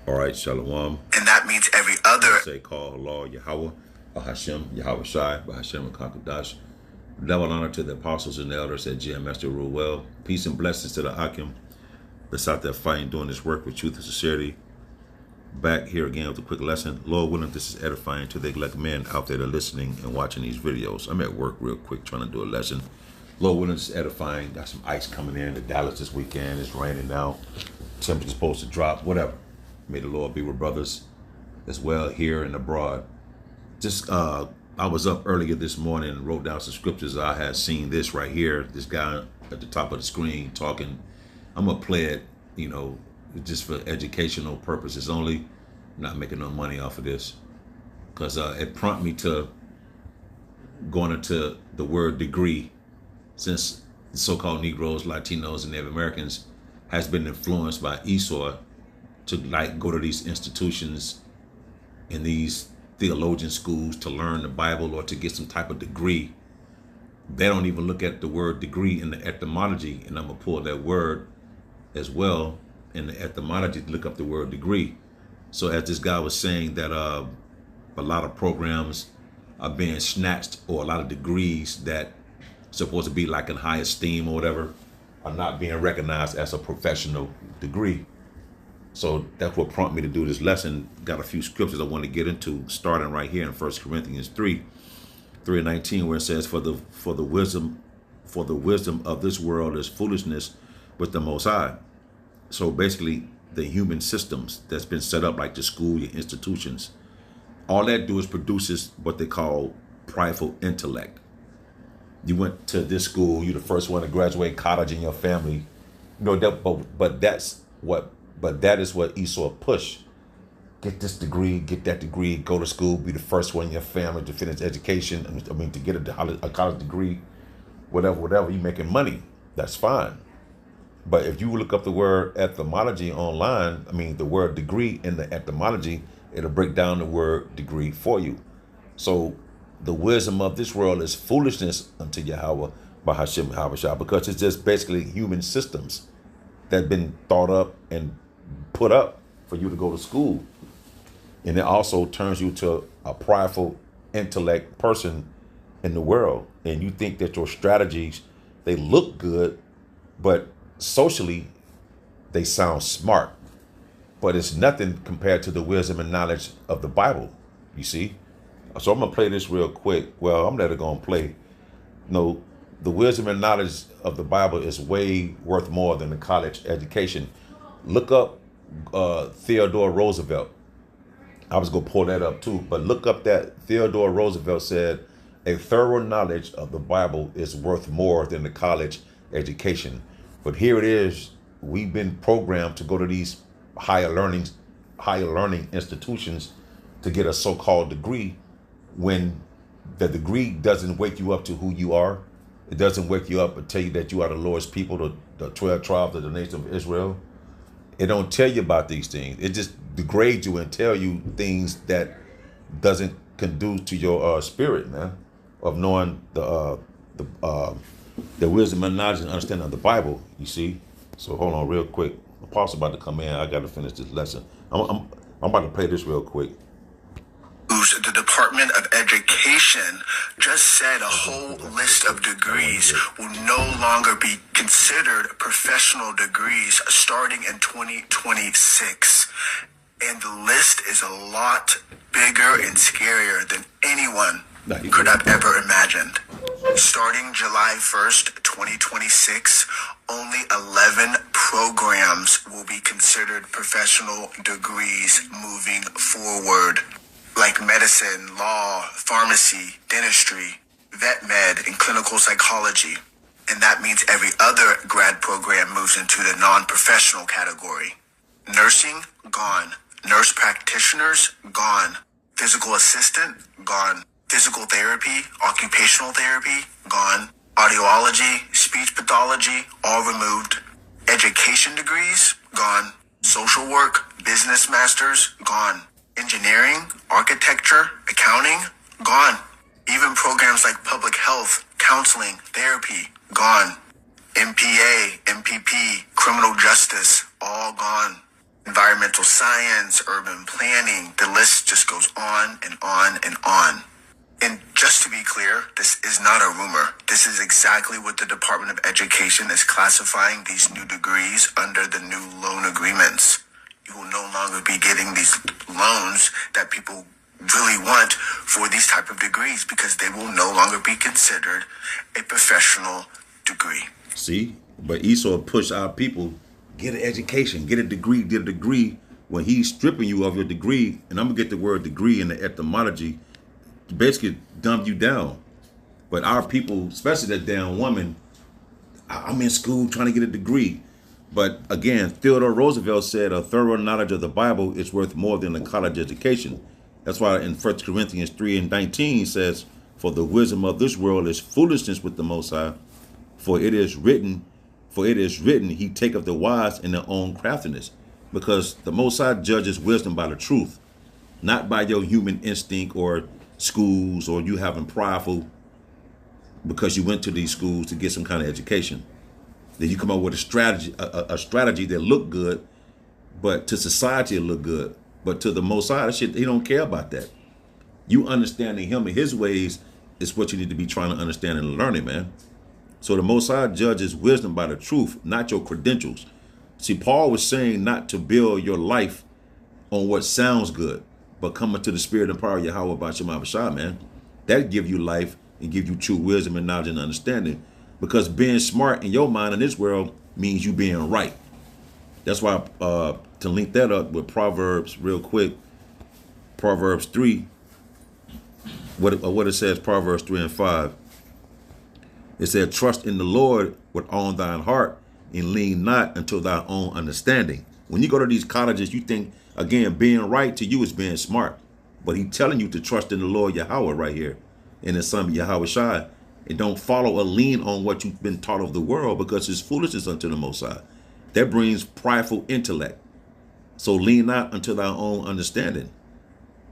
All right, Shalom. And that means every other. Say call Allah Yahweh, Hashem, Yahweh Shai, Hashem Kakadash. Double honor to the apostles and the elders at GMS to rule well. Peace and blessings to the Akim that's out there fighting, doing this work with truth and sincerity. Back here again with a quick lesson. Lord willing, this is edifying to the elect men out there that are listening and watching these videos. I'm at work real quick trying to do a lesson. Lord willing, this is edifying. Got some ice coming in to Dallas this weekend. It's raining now. Temperature's supposed to drop, whatever. May the Lord be with brothers as well here and abroad. Just I was up earlier this morning and wrote down some scriptures. I had seen this right here. This guy at the top of the screen talking. I'm gonna play it, just for educational purposes only. Not making no money off of this, because it prompted me to going into the word degree, since the so-called Negroes, Latinos, and Native Americans has been influenced by Esau to go to these institutions in these theologian schools to learn the Bible or to get some type of degree. They don't even look at the word degree in the etymology, and I'm gonna pull that word as well in the etymology to look up the word degree. So as this guy was saying that a lot of programs are being snatched, or a lot of degrees that supposed to be like in high esteem or whatever are not being recognized as a professional degree. So that's what prompted me to do this lesson. Got a few scriptures I want to get into, starting right here in 1 Corinthians 3:19, where it says, For the wisdom of this world is foolishness with the Most High. So basically, the human systems that's been set up, like the school, your institutions, all that do is produces what they call prideful intellect. You went to this school, you're the first one to graduate college in your family. But that is what Esau pushed. Get this degree, get that degree, go to school, be the first one in your family to finish education. To get a college degree, whatever, you're making money. That's fine. But if you look up the word etymology online, the word degree in the etymology, it'll break down the word degree for you. So the wisdom of this world is foolishness unto Yahweh by Hashem Yahweh Shah, because it's just basically human systems that have been thought up and put up for you to go to school. And it also turns you to a prideful intellect person in the world. And you think that your strategies, they look good, but socially they sound smart. But it's nothing compared to the wisdom and knowledge of the Bible, you see? So I'm gonna play this real quick. Well, I'm never gonna play. No, the wisdom and knowledge of the Bible is way worth more than the college education. Look up Theodore Roosevelt. I was gonna pull that up too, but look up that Theodore Roosevelt said, a thorough knowledge of the Bible is worth more than the college education. But here it is, we've been programmed to go to these higher learning institutions to get a so-called degree, when the degree doesn't wake you up to who you are. It doesn't wake you up and tell you that you are the Lord's people, the 12 tribes of the nation of Israel. It don't tell you about these things. It just degrades you and tell you things that doesn't conduce to your spirit, man, of knowing the wisdom and knowledge and understanding of the Bible, you see. So hold on real quick. Apostle about to come in. I got to finish this lesson. I'm about to play this real quick. The Department of Education just said a whole list of degrees will no longer be considered professional degrees starting in 2026. And the list is a lot bigger and scarier than anyone could have ever imagined. Starting July 1st, 2026, only 11 programs will be considered professional degrees moving forward, like medicine, law, pharmacy, dentistry, vet med, and clinical psychology. And that means every other grad program moves into the non-professional category. Nursing, gone. Nurse practitioners, gone. Physical assistant, gone. Physical therapy, occupational therapy, gone. Audiology, speech pathology, all removed. Education degrees, gone. Social work, business masters, gone. Engineering, architecture, accounting, gone. Even programs like public health, counseling, therapy, gone. MPA, MPP, criminal justice, all gone. Environmental environmental science, urban planning. The list just goes on and on and on. And just to be clear, this is not a rumor. This is exactly what the Department of Education is classifying these new degrees under the new loan agreements. You will no longer be getting these loans that people really want for these type of degrees because they will no longer be considered a professional degree. See, but Esau pushed our people, get an education, get a degree, when he's stripping you of your degree. And I'm gonna get the word degree in the etymology, to basically dumb you down. But our people, especially that damn woman, I'm in school trying to get a degree. But again, Theodore Roosevelt said a thorough knowledge of the Bible is worth more than a college education. That's why in 1 Corinthians 3:19 says, for the wisdom of this world is foolishness with the Most High. For it is written, he taketh the wise in their own craftiness. Because the Most High judges wisdom by the truth, not by your human instinct or schools or you having prideful because you went to these schools to get some kind of education. Then you come up with a strategy that look good, but to society it look good. But to the Most High, that shit, he don't care about that. You understanding him and his ways is what you need to be trying to understand and learning, man. So the Most High judges wisdom by the truth, not your credentials. See, Paul was saying not to build your life on what sounds good, but coming to the spirit and power of Yahweh by Shema Bashar, man. That give you life and give you true wisdom and knowledge and understanding. Because being smart in your mind in this world means you being right. That's why, to link that up with Proverbs real quick, Proverbs 3, what it says, Proverbs 3:5. It said, trust in the Lord with all thine heart and lean not unto thy own understanding. When you go to these colleges, you think, again, being right to you is being smart. But he's telling you to trust in the Lord Yahweh right here in his son Yahweh Shai. And don't follow or lean on what you've been taught of the world, because it's foolishness unto the Most High. That brings prideful intellect. So lean not unto thy own understanding.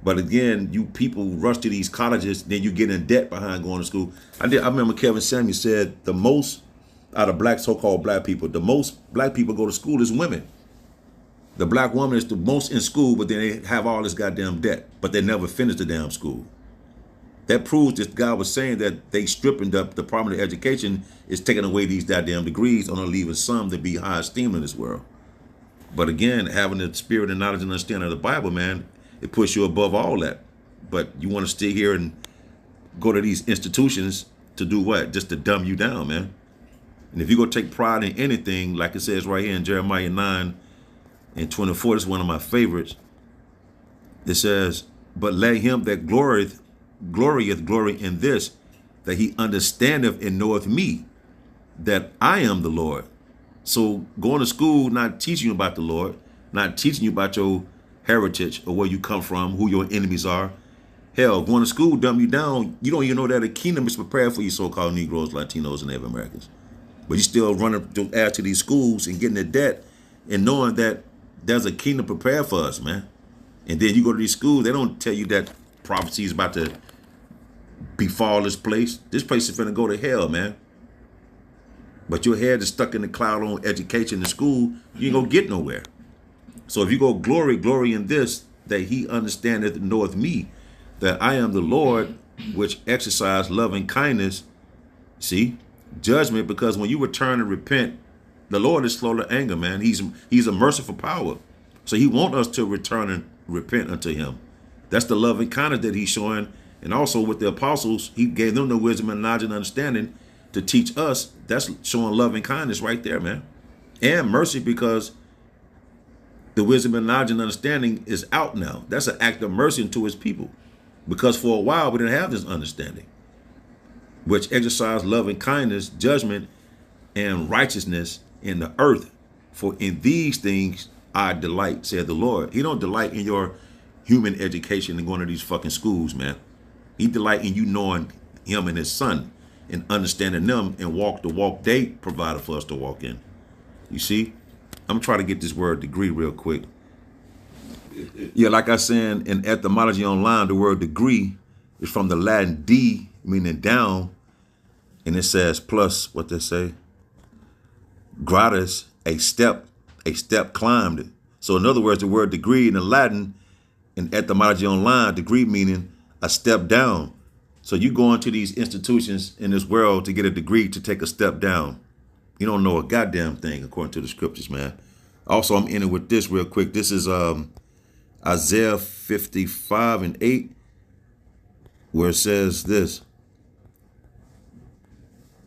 But again, you people rush to these colleges, then you get in debt behind going to school. I remember Kevin Samuel said the most out of black, so-called black people, the most black people go to school is women. The black woman is the most in school, but then they have all this goddamn debt, but they never finish the damn school. That proves this guy was saying that they stripping up the Department of Education is taking away these goddamn degrees, only leaving some to be high esteemed in this world. But again, having the spirit and knowledge and understanding of the Bible, man, it puts you above all that. But you want to stay here and go to these institutions to do what? Just to dumb you down, man. And if you go take pride in anything, like it says right here in Jeremiah 9:24, this is one of my favorites. It says, but let him that glorieth glory in this, that he understandeth and knoweth me, that I am the Lord. So going to school, not teaching you about the Lord, not teaching you about your heritage or where you come from, who your enemies are. Hell, going to school dumb you down. You don't even know that a kingdom is prepared for you so-called Negroes, Latinos, and Native Americans. But you still running to add to these schools and getting the debt and knowing that there's a kingdom prepared for us, man. And then you go to these schools, they don't tell you that prophecy is about to befall this place. This place is finna go to hell, man. But your head is stuck in the cloud on education and school, you ain't gonna get nowhere. So if you go glory in this, that he understandeth and knoweth me, that I am the Lord, which exercise loving kindness. See, judgment, because when you return and repent, the Lord is slow to anger, man. He's a merciful power. So he wants us to return and repent unto him. That's the loving kindness that he's showing. And also with the apostles, he gave them the wisdom and knowledge and understanding to teach us. That's showing loving kindness right there, man. And mercy, because the wisdom and knowledge and understanding is out now. That's an act of mercy to his people. Because for a while, we didn't have this understanding, which exercise loving kindness, judgment, and righteousness in the earth. For in these things I delight, said the Lord. He don't delight in your human education and going to these fucking schools, man. He delight in you knowing him and his son and understanding them and walk the walk they provided for us to walk in. You see? I'm trying to get this word degree real quick. Yeah, like I said in etymology online, the word degree is from the Latin D, meaning down, and it says plus, what they say, gradus, a step climbed. So in other words, the word degree in the Latin, in etymology online, degree meaning a step down. So you go into these institutions in this world to get a degree to take a step down. You don't know a goddamn thing according to the scriptures, man. Also, I'm ending with this real quick. This is Isaiah 55:8, where it says this: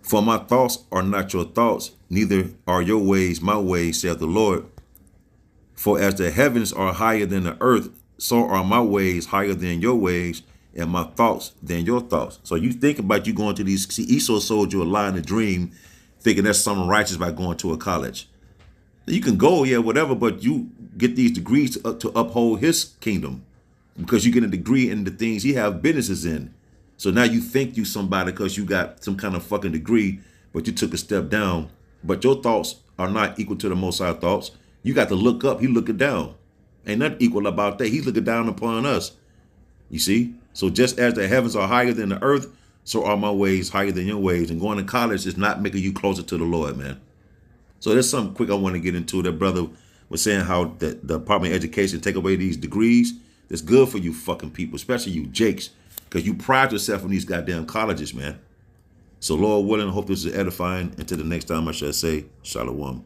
For my thoughts are not your thoughts, neither are your ways my ways, saith the Lord. For as the heavens are higher than the earth, so are my ways higher than your ways, and my thoughts than your thoughts. So you think about you going to these, see, Esau sold you a lie and a dream, thinking that's something righteous by going to a college. You can go, yeah, whatever, but you get these degrees to uphold his kingdom because you get a degree in the things he have businesses in. So now you think you somebody because you got some kind of fucking degree, but you took a step down. But your thoughts are not equal to the Most High thoughts. You got to look up. He looking down. Ain't nothing equal about that. He's looking down upon us. You see? So just as the heavens are higher than the earth, so are my ways higher than your ways. And going to college is not making you closer to the Lord, man. So there's something quick I want to get into. That brother was saying how the Department of Education take away these degrees. That's good for you fucking people, especially you Jakes, because you pride yourself in these goddamn colleges, man. So Lord willing, I hope this is edifying. Until the next time, I shall say, Shalom.